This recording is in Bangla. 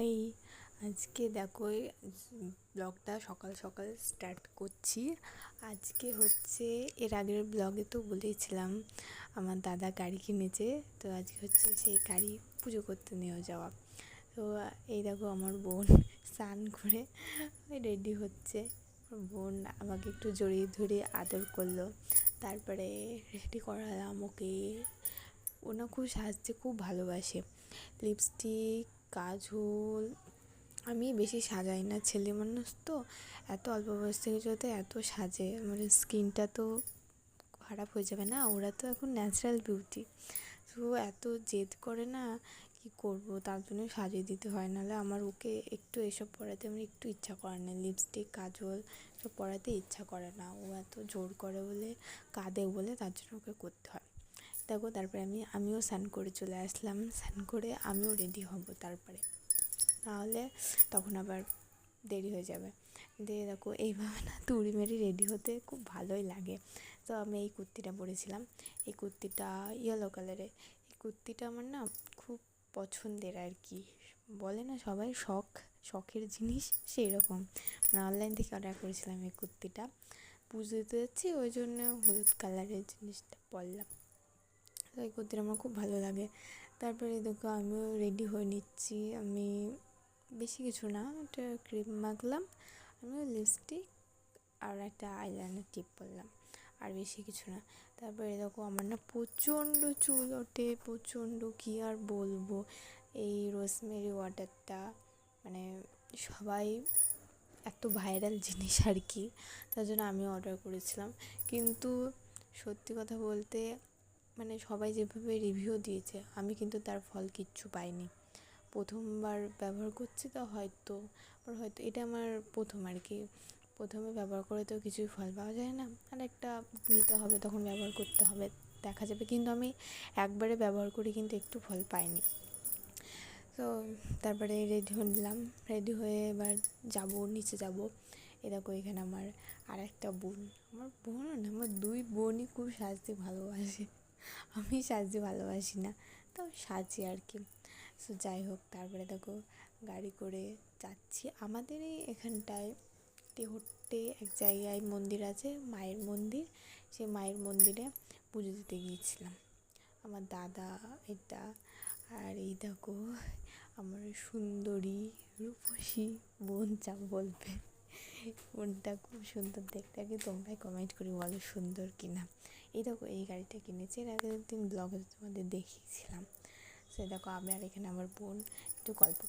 হাই, আজকে দেখো ব্লগটা সকাল সকাল স্টার্ট করছি। আজকে হচ্ছে এর আগের ব্লগে তো বলেছিলাম আমার দাদা গাড়ি কিনেছে, তো আজকে হচ্ছে সেই গাড়ি পুজো করতে নিয়ে যাওয়া। তো এই দেখো আমার বোন স্নান করে রেডি হচ্ছে। বোন আমাকে একটু জড়িয়ে ধরে আদর করলো, তারপরে রেডি করালাম ওকে। ও না খুব সাজতে খুব ভালোবাসে, লিপস্টিক, কাজল। আমি বেশি সাজাই না, ছেলে মানুষ তো, এত অল্প বয়স থেকে যদি এত সাজে মানে স্কিনটা তো খারাপ হয়ে যাবে না। ওরা তো এখন ন্যাচারাল বিউটি, তো এত জেদ করে না, কি করব, তার জন্য সাজিয়ে দিতে হয়। নাহলে আমার ওকে একটু এসব পরাতে আমার একটু ইচ্ছা করে না, লিপস্টিক কাজল সব পরাতে ইচ্ছা করে না। ও এত জোর করে বলে, কাঁদে বলে, তার জন্য ওকে করতে হয়। দেখো তারপরে আমিও স্নান করে চলে আসলাম। স্নান করে আমিও রেডি হব, তারপরে নাহলে তখন আবার দেরি হয়ে যাবে। দিয়ে দেখো এইভাবে না তুড়ি মেরে রেডি হতে খুব ভালোই লাগে। তো আমি এই কুর্তিটা পরেছিলাম, এই কুর্তিটা ইয়েলো কালারের। এই কুর্তিটা আমার না খুব পছন্দের আর কি, বলে না সবাই শখের জিনিস, সেই রকম। মানে অনলাইন থেকে অর্ডার করেছিলাম এই কুর্তিটা। পুজো দিতে যাচ্ছি, ওই জন্য হলুদ কালারের জিনিসটা পরলাম। তো এই কুর্তিটা আমার খুব ভালো লাগে। তারপরে দেখো আমিও রেডি হয়ে নিচ্ছি। আমি বেশি কিছু না, একটা ক্রিম মাখলাম, আমিও লিপস্টিক আর একটা আইলাইনার টিপ পরলাম, আর বেশি কিছু না। তারপরে দেখো আমার না প্রচণ্ড চুল ওঠে, প্রচণ্ড, কী আর বলবো। এই রোজমেরি ওয়াটারটা মানে সবাই এত ভাইরাল জিনিস আর কি, তার জন্য আমিও অর্ডার করেছিলাম। কিন্তু সত্যি কথা বলতে মানে সবাই যেভাবে রিভিউ দিয়েছে, আমি কিন্তু তার ফল কিচ্ছু পাইনি। প্রথমবার ব্যবহার করছি তো হয়তো এটা আমার প্রথম আর কি। প্রথমে ব্যবহার করে তো কিছুই ফল পাওয়া যায় না, আর একটা নিতে হবে, তখন ব্যবহার করতে হবে, দেখা যাবে। কিন্তু আমি একবারে ব্যবহার করে কিন্তু একটু ফল পাইনি। তো তারপরে রেডি হলাম, রেডি হয়ে এবার যাব, নিচে যাব। দেখো এখানে আমার আর একটা বোন, আমার বোনও না, আমার দুই বোনই খুব সাজতে ভালোবাসে। আমি সাজতে ভালোবাসি না, তো সাজি আর কি। সো যাই হোক, তারপরে দেখো গাড়ি করে যাচ্ছি। আমাদের এই এখানটায় তেহট্টে এক জায়গায় মন্দির আছে, মায়ের মন্দির। সেই মায়ের মন্দিরে পুজো দিতে গিয়েছিলাম আমার দাদা, এটা। আর এই দেখো আমার সুন্দরী রূপসী বোন যা বলবে, বোনটা খুব সুন্দর দেখতে, আগে তোমরাই কমেন্ট করে বলো সুন্দর কি না। এই দেখো এই গাড়িটা কিনেছি, এর আগের দিন ব্লগে তোমাদের দেখিয়েছিলাম। সে দেখো আমি আর এখানে আমার বোন একটু গল্প